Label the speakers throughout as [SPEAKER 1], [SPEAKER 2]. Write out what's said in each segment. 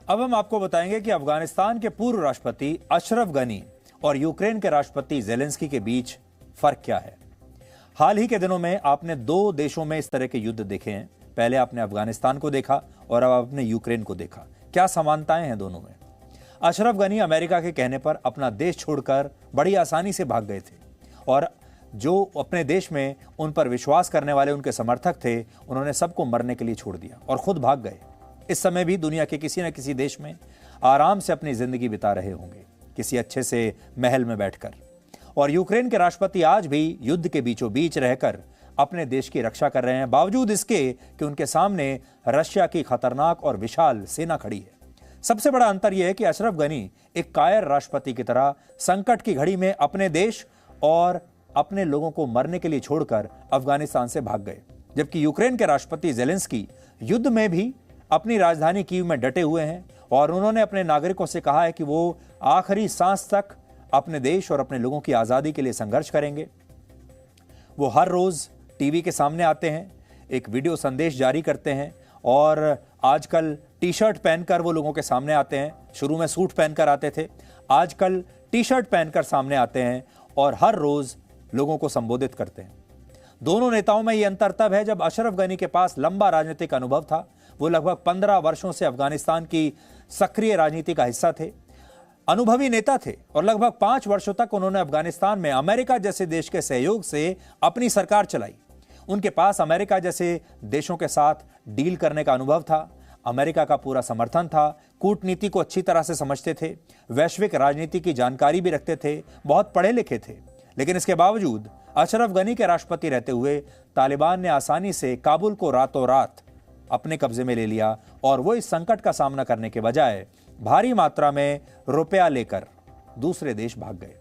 [SPEAKER 1] अब हम आपको बताएंगे कि अफगानिस्तान के पूर्व राष्ट्रपति अशरफ गनी और यूक्रेन के राष्ट्रपति जेलेंस्की के बीच फर्क क्या है। हाल ही के दिनों में आपने दो देशों में इस तरह के युद्ध देखे हैं। पहले आपने अफगानिस्तान को देखा और अब आपने यूक्रेन को देखा। क्या समानताएं हैं दोनों में। अशरफ गनी अमेरिका के कहने पर अपना देश छोड़कर बड़ी आसानी से भाग गए थे और जो अपने देश में उन पर विश्वास करने वाले उनके समर्थक थे, उन्होंने सबको मरने के लिए छोड़ दिया और खुद भाग गए। इस समय भी दुनिया के किसी न किसी देश में आराम से अपनी जिंदगी बिता रहे होंगे, किसी अच्छे से महल में बैठकर। और यूक्रेन के राष्ट्रपति आज भी युद्ध के बीचों बीच रहकर अपने देश की रक्षा कर रहे हैं, बावजूद इसके कि उनके सामने रशिया की खतरनाक और विशाल सेना खड़ी है। सबसे बड़ा अंतर यह है कि अशरफ गनी एक कायर राष्ट्रपति की तरह संकट की घड़ी में अपने देश और अपने लोगों को मरने के लिए छोड़कर अफगानिस्तान से भाग गए, जबकि यूक्रेन के राष्ट्रपति जेलेंस्की युद्ध में भी अपनी राजधानी कीव में डटे हुए हैं और उन्होंने अपने नागरिकों से कहा है कि वो आखिरी सांस तक अपने देश और अपने लोगों की आजादी के लिए संघर्ष करेंगे। वो हर रोज टीवी के सामने आते हैं, एक वीडियो संदेश जारी करते हैं और आजकल टी शर्ट पहनकर वो लोगों के सामने आते हैं। शुरू में सूट पहनकर आते थे, आजकल टी शर्ट पहनकर सामने आते हैं और हर रोज लोगों को संबोधित करते हैं। दोनों नेताओं में यह अंतर तब है जब अशरफ गनी के पास लंबा राजनीतिक अनुभव था। वो लगभग 15 वर्षों से अफगानिस्तान की सक्रिय राजनीति का हिस्सा थे, अनुभवी नेता थे और लगभग 5 वर्षों तक उन्होंने अफगानिस्तान में अमेरिका जैसे देश के सहयोग से अपनी सरकार चलाई। उनके पास अमेरिका जैसे देशों के साथ डील करने का अनुभव था, अमेरिका का पूरा समर्थन था, कूटनीति को अच्छी तरह से समझते थे, वैश्विक राजनीति की जानकारी भी रखते थे, बहुत पढ़े लिखे थे। लेकिन इसके बावजूद अशरफ गनी के राष्ट्रपति रहते हुए तालिबान ने आसानी से काबुल को रातों रात अपने कब्जे में ले लिया और वो इस संकट का सामना करने के बजाय भारी मात्रा में रुपया लेकर दूसरे देश भाग गए।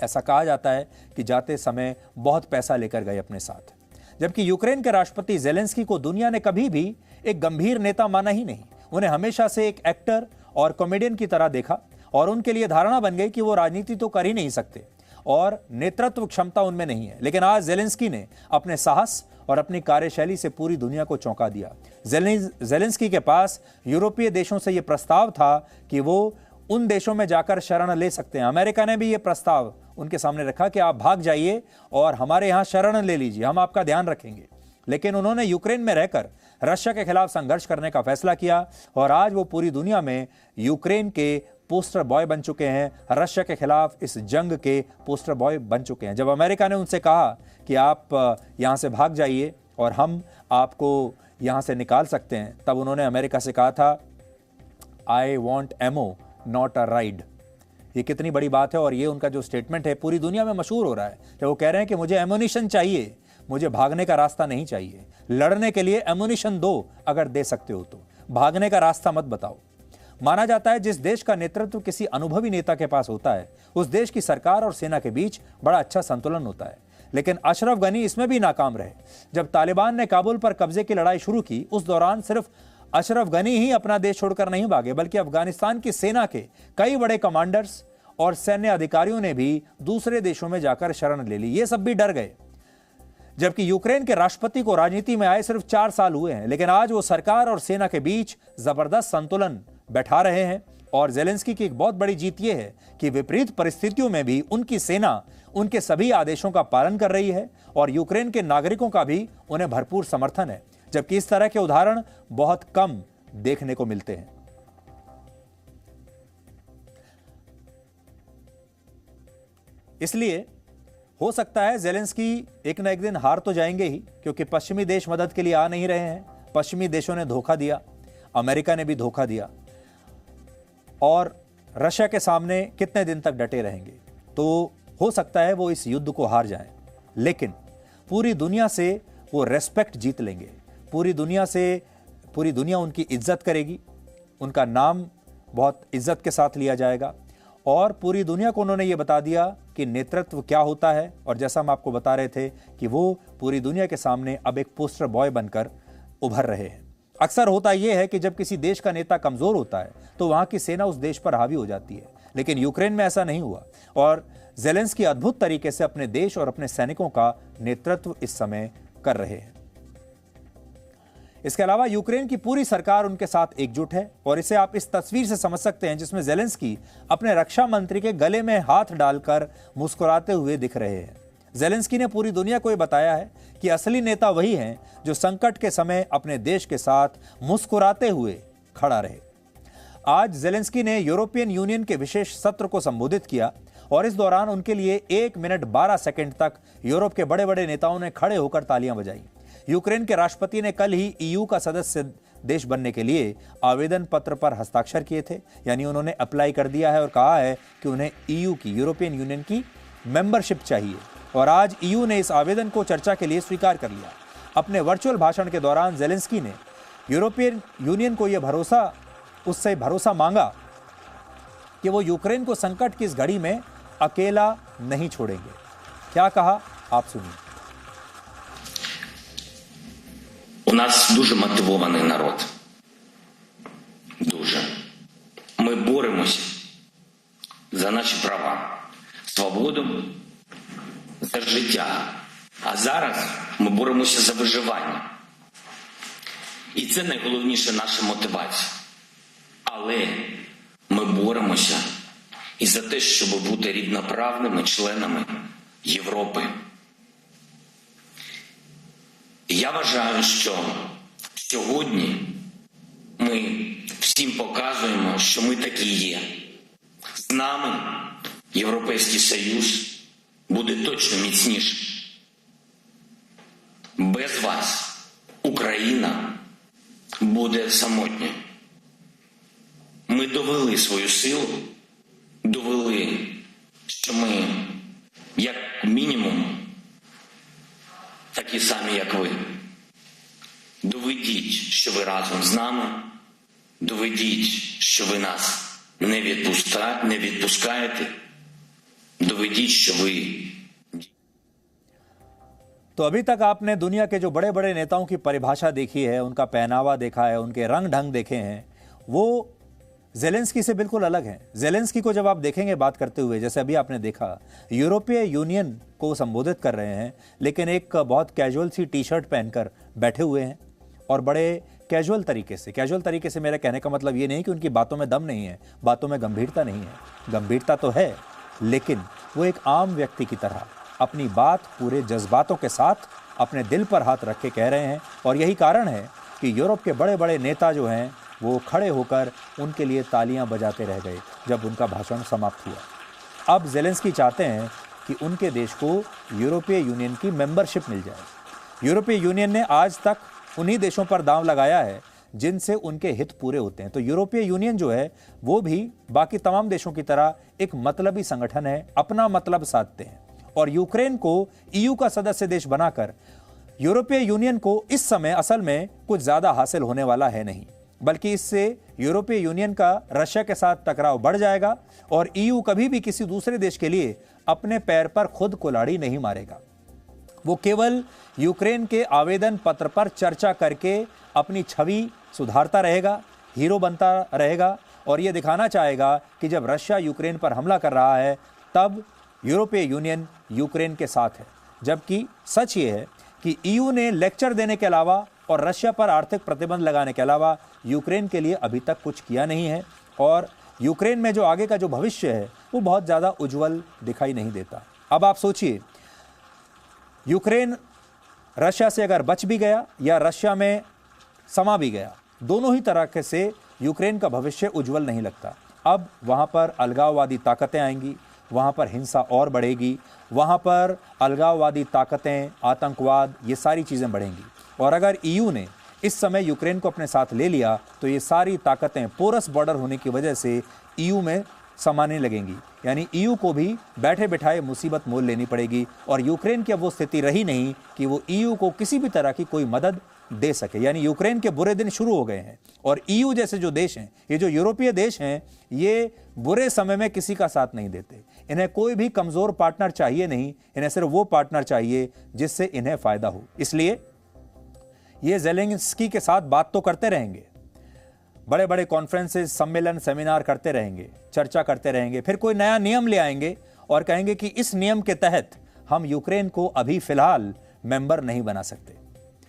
[SPEAKER 1] ऐसा कहा जाता है कि जाते समय बहुत पैसा लेकर गए अपने साथ। जबकि यूक्रेन के राष्ट्रपति जेलेंस्की को दुनिया ने कभी भी एक गंभीर नेता माना ही नहीं। उन्हें हमेशा से एक एक्टर और कॉमेडियन की तरह देखा और उनके लिए धारणा बन गई कि वो राजनीति तो कर ही नहीं सकते और नेतृत्व क्षमता उनमें नहीं है। लेकिन आज जेलेंस्की ने अपने साहस और अपनी कार्यशैली से पूरी दुनिया को चौंका दिया। जेलेंस्की के पास यूरोपीय देशों से यह प्रस्ताव था कि वो उन देशों में जाकर शरण ले सकते हैं। अमेरिका ने भी यह प्रस्ताव उनके सामने रखा कि आप भाग जाइए और हमारे यहां शरण ले लीजिए, हम आपका ध्यान रखेंगे। लेकिन उन्होंने यूक्रेन में रहकर रशिया के खिलाफ संघर्ष करने का फैसला किया और आज वो पूरी दुनिया में यूक्रेन के पोस्टर बॉय बन चुके हैं, रशिया के खिलाफ इस जंग के पोस्टर बॉय बन चुके हैं। जब अमेरिका ने उनसे कहा कि आप यहां से भाग जाइए और हम आपको यहां से निकाल सकते हैं, तब उन्होंने अमेरिका से कहा था, I want ammo not a ride. ये कितनी बड़ी बात है और ये उनका जो स्टेटमेंट है पूरी दुनिया में मशहूर हो रहा है। जब वो कह रहे हैं कि मुझे एमुनिशन चाहिए, मुझे भागने का रास्ता नहीं चाहिए, लड़ने के लिए एमुनिशन दो, अगर दे सकते हो तो भागने का रास्ता मत बताओ। माना जाता है जिस देश का नेतृत्व किसी अनुभवी नेता के पास होता है, उस देश की सरकार और सेना के बीच बड़ा अच्छा संतुलन होता है। लेकिन अशरफ गनी इसमें भी नाकाम रहे। जब तालिबान ने काबुल पर कब्जे की लड़ाई शुरू की, उस दौरान सिर्फ अशरफ गनी ही अपना देश छोड़कर नहीं भागे, बल्कि अफगानिस्तान की सेना के कई बड़े कमांडर्स और सैन्य अधिकारियों ने भी दूसरे देशों में जाकर शरण ले ली। ये सब भी डर गए। जबकि यूक्रेन के राष्ट्रपति को राजनीति में आए सिर्फ 4 साल हुए हैं, लेकिन आज वो सरकार और सेना के बीच जबरदस्त संतुलन बैठा रहे हैं। और जेलेंस्की की एक बहुत बड़ी जीत यह है कि विपरीत परिस्थितियों में भी उनकी सेना उनके सभी आदेशों का पालन कर रही है और यूक्रेन के नागरिकों का भी उन्हें भरपूर समर्थन है। जबकि इस तरह के उदाहरण बहुत कम देखने को मिलते हैं। इसलिए हो सकता है जेलेंस्की एक न एक दिन हार तो जाएंगे ही, क्योंकि पश्चिमी देश मदद के लिए आ नहीं रहे हैं। पश्चिमी देशों ने धोखा दिया, अमेरिका ने भी धोखा दिया और रशिया के सामने कितने दिन तक डटे रहेंगे। तो हो सकता है वो इस युद्ध को हार जाएं, लेकिन पूरी दुनिया से वो रेस्पेक्ट जीत लेंगे। पूरी दुनिया उनकी इज्जत करेगी, उनका नाम बहुत इज्जत के साथ लिया जाएगा और पूरी दुनिया को उन्होंने ये बता दिया कि नेतृत्व क्या होता है। और जैसा हम आपको बता रहे थे कि वो पूरी दुनिया के सामने अब एक पोस्टर बॉय बनकर उभर रहे हैं। अक्सर होता यह है कि जब किसी देश का नेता कमजोर होता है तो वहां की सेना उस देश पर हावी हो जाती है, लेकिन यूक्रेन में ऐसा नहीं हुआ और जेलेंस्की अद्भुत तरीके से अपने देश और अपने सैनिकों का नेतृत्व इस समय कर रहे हैं। इसके अलावा यूक्रेन की पूरी सरकार उनके साथ एकजुट है और इसे आप इस तस्वीर से समझ सकते हैं जिसमें जेलेंस्की अपने रक्षा मंत्री के गले में हाथ डालकर मुस्कुराते हुए दिख रहे हैं। जेलेंस्की ने पूरी दुनिया को यह बताया है कि असली नेता वही हैं जो संकट के समय अपने देश के साथ मुस्कुराते हुए खड़ा रहे। आज जेलेंस्की ने यूरोपियन यूनियन के विशेष सत्र को संबोधित किया और इस दौरान उनके लिए 1 मिनट 12 सेकंड तक यूरोप के बड़े बड़े नेताओं ने खड़े होकर तालियां बजाई। यूक्रेन के राष्ट्रपति ने कल ही ईयू का सदस्य देश बनने के लिए आवेदन पत्र पर हस्ताक्षर किए थे, यानी उन्होंने अप्लाई कर दिया है और कहा है कि उन्हें ईयू की, यूरोपियन यूनियन की मेंबरशिप चाहिए। और आज ईयू ने इस आवेदन को चर्चा के लिए स्वीकार कर लिया। अपने वर्चुअल भाषण के दौरान जेलेंस्की ने यूरोपियन यूनियन को उससे भरोसा मांगा कि वो यूक्रेन को संकट की इस घड़ी में अकेला नहीं छोड़ेंगे। क्या कहा, आप सुनिए।
[SPEAKER 2] У нас дуже мотивований народ. Дуже. Ми боремося за наші права, свободу, за життя. А зараз ми боремося за виживання. І це найголовніша наша мотивація. Але ми боремося і за те, щоб бути рівноправними членами Європи. Я вважаю, що сьогодні ми всім показуємо, що ми такі є. З нами Європейський Союз буде точно міцнішим. Без вас Україна буде самотня. Ми довели свою силу, довели, що ми, як мінімум, такі самі, як ви. Доведіть, що ви разом з нами. Доведіть, що ви нас не відпускаєте. Доведіть, що ви...
[SPEAKER 1] तो अभी तक आपने दुनिया के जो बड़े बड़े नेताओं की परिभाषा देखी है, उनका पहनावा देखा है, उनके रंग ढंग देखे हैं, वो जेलेंस्की से बिल्कुल अलग हैं। जेलेंस्की को जब आप देखेंगे बात करते हुए, जैसे अभी आपने देखा, यूरोपीय यूनियन को संबोधित कर रहे हैं, लेकिन एक बहुत कैजुअल सी टी शर्ट पहनकर बैठे हुए हैं और बड़े कैजुअल तरीके से मेरा कहने का मतलब ये नहीं कि उनकी बातों में दम नहीं है, बातों में गंभीरता नहीं है, गंभीरता तो है, लेकिन वो एक आम व्यक्ति की तरह अपनी बात पूरे जज्बातों के साथ अपने दिल पर हाथ रख के कह रहे हैं। और यही कारण है कि यूरोप के बड़े बड़े नेता जो हैं वो खड़े होकर उनके लिए तालियां बजाते रह गए जब उनका भाषण समाप्त हुआ। अब जेलेंस्की चाहते हैं कि उनके देश को यूरोपीय यूनियन की मेंबरशिप मिल जाए। यूरोपीय यूनियन ने आज तक उन्हीं देशों पर दांव लगाया है जिनसे उनके हित पूरे होते हैं। तो यूरोपीय यूनियन जो है वो भी बाकी तमाम देशों की तरह एक मतलबी संगठन है, अपना मतलब साधते हैं। और यूक्रेन को ईयू का सदस्य देश बनाकर यूरोपीय यूनियन को इस समय असल में कुछ ज्यादा हासिल होने वाला है नहीं, बल्कि इससे यूरोपीय यूनियन का रशिया के साथ टकराव बढ़ जाएगा और ईयू कभी भी किसी दूसरे देश के लिए अपने पैर पर खुद कुल्हाड़ी नहीं मारेगा। वो केवल यूक्रेन के आवेदन पत्र पर चर्चा करके अपनी छवि सुधारता रहेगा, हीरो बनता रहेगा और ये दिखाना चाहेगा कि जब रशिया यूक्रेन पर हमला कर रहा है तब यूरोपीय यूनियन यूक्रेन के साथ है। जबकि सच ये है कि ईयू ने लेक्चर देने के अलावा और रशिया पर आर्थिक प्रतिबंध लगाने के अलावा यूक्रेन के लिए अभी तक कुछ किया नहीं है और यूक्रेन में जो आगे का जो भविष्य है वो बहुत ज़्यादा उज्जवल दिखाई नहीं देता। अब आप सोचिए, यूक्रेन रशिया से अगर बच भी गया या रशिया में समा भी गया, दोनों ही तरह से यूक्रेन का भविष्य उज्जवल नहीं लगता। अब वहाँ पर अलगाववादी ताकतें आएंगी, वहाँ पर हिंसा और बढ़ेगी, वहाँ पर अलगाववादी ताकतें, आतंकवाद, ये सारी चीज़ें बढ़ेंगी। और अगर ईयू ने इस समय यूक्रेन को अपने साथ ले लिया तो ये सारी ताकतें पोरस बॉर्डर होने की वजह से ईयू में समाने लगेंगी, यानी ईयू को भी बैठे बिठाए मुसीबत मोल लेनी पड़ेगी और यूक्रेन की अब वो स्थिति रही नहीं कि वो ईयू को किसी भी तरह की कोई मदद दे सके। यानी यूक्रेन के बुरे दिन शुरू हो गए हैं और ईयू जैसे जो देश हैं, ये जो यूरोपीय देश हैं, ये बुरे समय में किसी का साथ नहीं देते। इन्हें कोई भी कमजोर पार्टनर चाहिए नहीं, इन्हें सिर्फ वो पार्टनर चाहिए जिससे इन्हें फायदा हो। इसलिए ये जेलेंस्की के साथ बात तो करते रहेंगे, बड़े बड़े कॉन्फ्रेंसेस, सम्मेलन, सेमिनार करते रहेंगे, चर्चा करते रहेंगे, फिर कोई नया नियम ले आएंगे और कहेंगे कि इस नियम के तहत हम यूक्रेन को अभी फिलहाल मेंबर नहीं बना सकते।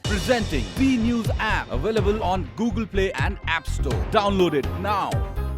[SPEAKER 3] Presenting B News app, available on Google Play and App Store. Download it now.